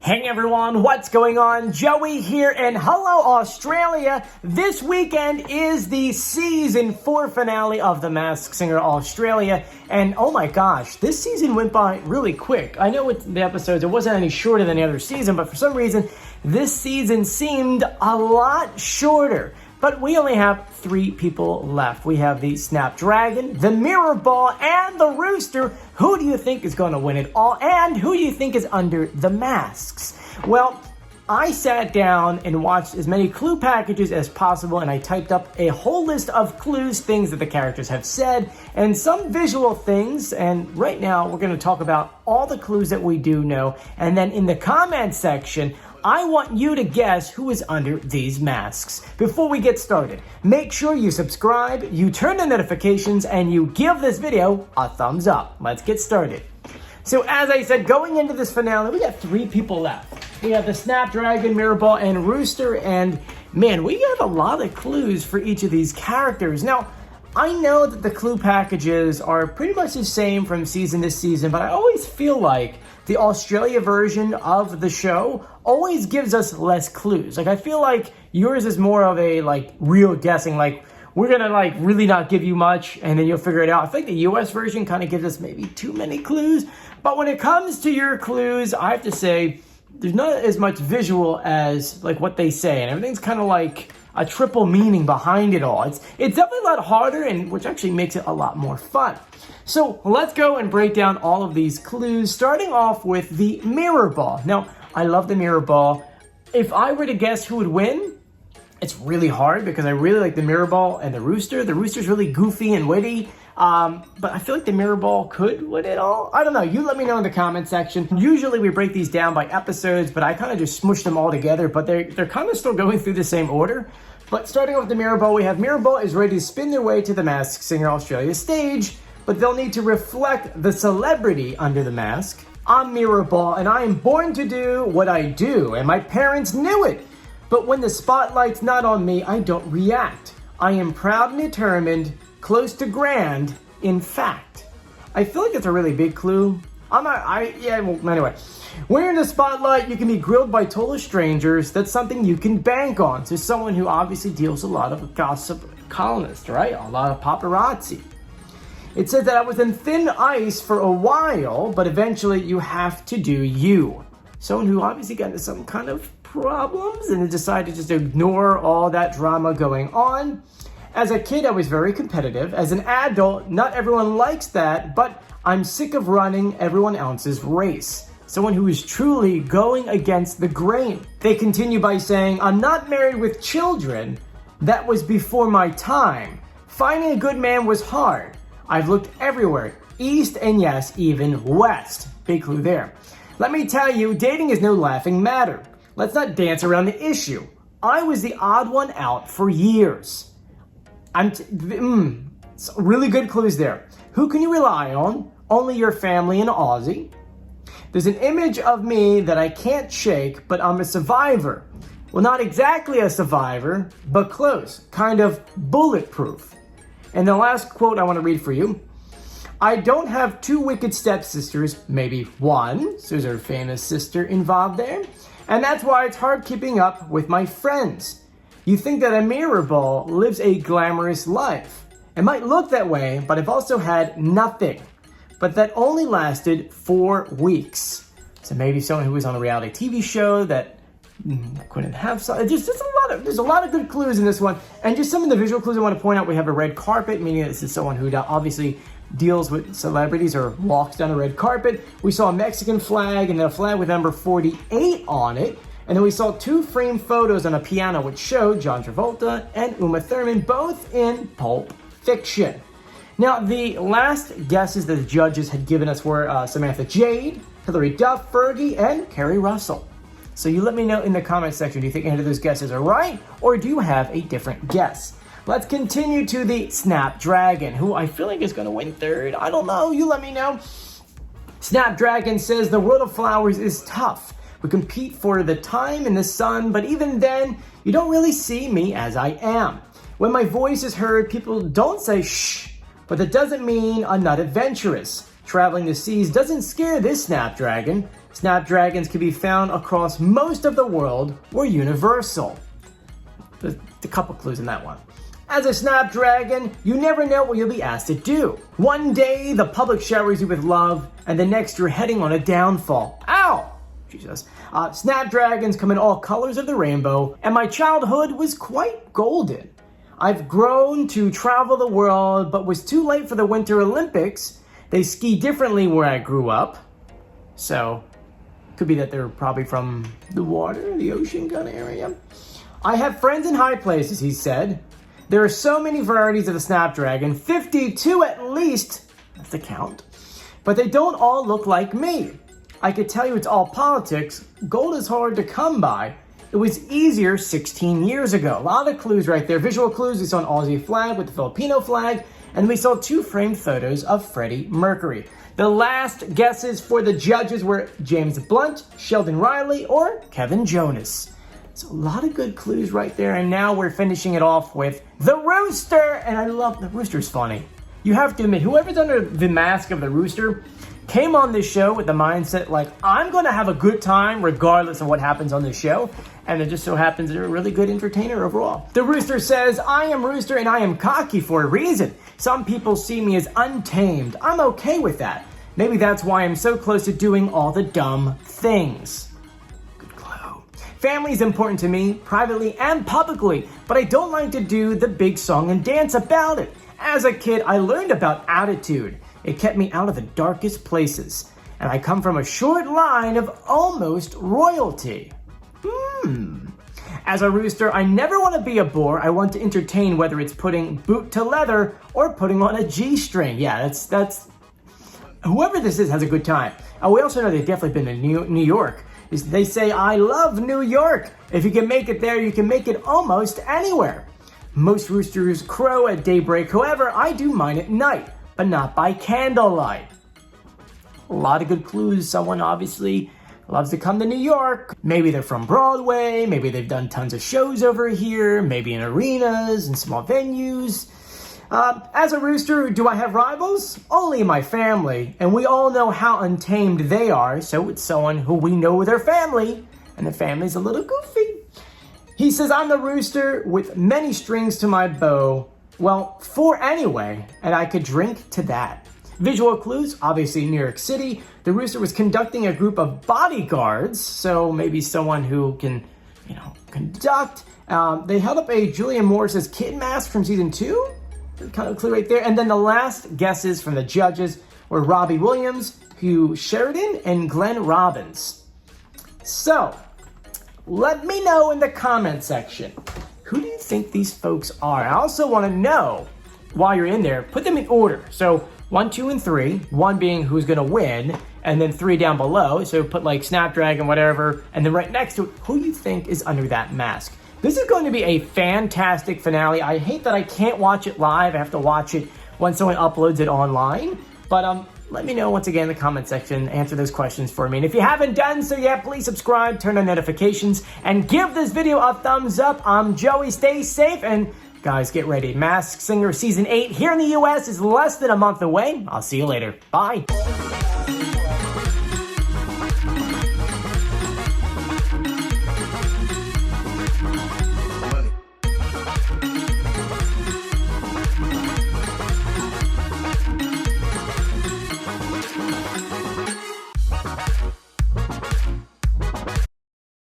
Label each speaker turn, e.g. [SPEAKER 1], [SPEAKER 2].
[SPEAKER 1] Hey everyone, what's going on? Joey here, and hello Australia! This weekend is the season 4 finale of The Masked Singer Australia, and oh my gosh, this season went by really quick. I know with the episodes, it wasn't any shorter than the other season, but for some reason, this season seemed a lot shorter. But we only have 3 people left. We have the Snapdragon, the Mirrorball, and the Rooster. Who do you think is going to win it all? And who do you think is under the masks? Well, I sat down and watched as many clue packages as possible, and I typed up a whole list of clues, things that the characters have said, and some visual things. And right now, we're going to talk about all the clues that we do know. And then in the comment section, I want you to guess who is under these masks. Before we get started, make sure you subscribe, you turn on notifications, and you give this video a thumbs up. Let's get started. So as I said, going into this finale, we got 3 people left. We have the Snapdragon, Mirrorball, and Rooster, and man, we have a lot of clues for each of these characters. Now, I know that the clue packages are pretty much the same from season to season, but I always feel like the Australia version of the show always gives us less clues. Like, I feel like yours is more of a, real guessing. Like, we're gonna, really not give you much, and then you'll figure it out. I think the US version kind of gives us maybe too many clues. But when it comes to your clues, I have to say, there's not as much visual as, what they say. And everything's kind of like a triple meaning behind it all. It's definitely a lot harder, and which actually makes it a lot more fun. So let's go and break down all of these clues, starting off with the Mirrorball. Now, I love the Mirrorball. If I were to guess who would win, it's really hard because I really like the Mirrorball and the Rooster. The Rooster's really goofy and witty, but I feel like the Mirrorball could win it all. I don't know. You let me know in the comment section. Usually we break these down by episodes, but I kind of just smushed them all together, but they're kind of still going through the same order. But starting off with the Mirrorball, we have Mirrorball is ready to spin their way to the Masked Singer Australia stage, but they'll need to reflect the celebrity under the mask. I'm Mirrorball, and I am born to do what I do, and my parents knew it. But when the spotlight's not on me, I don't react. I am proud and determined, close to grand, in fact. I feel like it's a really big clue. Anyway. When you're in the spotlight, you can be grilled by total strangers. That's something you can bank on. So someone who obviously deals a lot of gossip columnists, right? A lot of paparazzi. It says that I was in thin ice for a while, but eventually you have to do you. Someone who obviously got into some kind of problems and decided to just ignore all that drama going on. As a kid, I was very competitive. As an adult, not everyone likes that, but I'm sick of running everyone else's race. Someone who is truly going against the grain. They continue by saying, I'm not married with children. That was before my time. Finding a good man was hard. I've looked everywhere, east and yes, even west. Big clue there. Let me tell you, dating is no laughing matter. Let's not dance around the issue. I was the odd one out for years. Really good clues there. Who can you rely on? Only your family and Aussie. There's an image of me that I can't shake, but I'm a survivor. Well, not exactly a survivor, but close. Kind of bulletproof. And the last quote I want to read for you. I don't have 2 wicked stepsisters, maybe 1. So there's a famous sister involved there. And that's why it's hard keeping up with my friends. You think that a Mirrorball lives a glamorous life. It might look that way, but I've also had nothing. But that only lasted 4 weeks. So maybe someone who was on a reality TV show that couldn't have some. There's a lot of good clues in this one. And just some of the visual clues I want to point out. We have a red carpet, meaning this is someone who obviously deals with celebrities or walks down a red carpet. We saw a Mexican flag and then a flag with number 48 on it. And then we saw 2 framed photos on a piano which showed John Travolta and Uma Thurman, both in Pulp Fiction. Now, the last guesses that the judges had given us were Samantha Jade, Hilary Duff, Fergie, and Kerry Russell. So you let me know in the comment section, do you think any of those guesses are right, or do you have a different guess? Let's continue to the Snapdragon, who I feel like is going to win third. I don't know. You let me know. Snapdragon says the world of flowers is tough. We compete for the time in the sun, but even then, you don't really see me as I am. When my voice is heard, people don't say shh, but that doesn't mean I'm not adventurous. Traveling the seas doesn't scare this Snapdragon. Snapdragons can be found across most of the world or universal. There's a couple clues in that one. As a Snapdragon, you never know what you'll be asked to do. One day, the public showers you with love, and the next you're heading on a downfall. Ow! Jesus. Snapdragons come in all colors of the rainbow, and my childhood was quite golden. I've grown to travel the world, but was too late for the Winter Olympics. They ski differently where I grew up. So, could be that they're probably from the water, the ocean kind of area. I have friends in high places, he said. There are so many varieties of the Snapdragon, 52 at least, that's the count. But they don't all look like me. I could tell you it's all politics. Gold is hard to come by. It was easier 16 years ago. A lot of clues right there. Visual clues. We saw an Aussie flag with the Filipino flag. And we saw 2 framed photos of Freddie Mercury. The last guesses for the judges were James Blunt, Sheldon Riley, or Kevin Jonas. So a lot of good clues right there. And now we're finishing it off with the Rooster. And I love the Rooster's funny. You have to admit, whoever's under the mask of the Rooster came on this show with the mindset like, I'm going to have a good time regardless of what happens on this show. And it just so happens they're a really good entertainer overall. The Rooster says, I am Rooster and I am cocky for a reason. Some people see me as untamed. I'm okay with that. Maybe that's why I'm so close to doing all the dumb things. Good clue. Family is important to me, privately and publicly, but I don't like to do the big song and dance about it. As a kid, I learned about attitude. It kept me out of the darkest places. And I come from a short line of almost royalty. As a Rooster, I never want to be a bore. I want to entertain, whether it's putting boot to leather or putting on a G-string. Yeah, that's whoever this is has a good time. We also know they've definitely been in New York. They say, I love New York. If you can make it there, you can make it almost anywhere. Most roosters crow at daybreak. However, I do mine at night, but not by candlelight. A lot of good clues. Someone obviously loves to come to New York. Maybe they're from Broadway. Maybe they've done tons of shows over here. Maybe in arenas and small venues. As a Rooster, do I have rivals? Only in my family. And we all know how untamed they are. So it's someone who we know their family. And the family's a little goofy. He says, I'm the Rooster with many strings to my bow. Well, 4 anyway, and I could drink to that. Visual clues, obviously New York City. The Rooster was conducting a group of bodyguards, so maybe someone who can, conduct. They held up a Julia Morris's kid mask from season 2. Kind of clue right there. And then the last guesses from the judges were Robbie Williams, Hugh Sheridan, and Glenn Robbins. So, let me know in the comment section. Who do you think these folks are? I also want to know, while you're in there, put them in order. So 1, 2, and 3, 1 being who's going to win, and then 3 down below. So put like Snapdragon, whatever, and then right next to it, who you think is under that mask. This is going to be a fantastic finale. I hate that I can't watch it live. I have to watch it when someone uploads it online. But let me know once again in the comment section. Answer those questions for me. And if you haven't done so yet, please subscribe, turn on notifications, and give this video a thumbs up. I'm Joey. Stay safe. And guys, get ready. Masked Singer Season 8 here in the US is less than a month away. I'll see you later. Bye.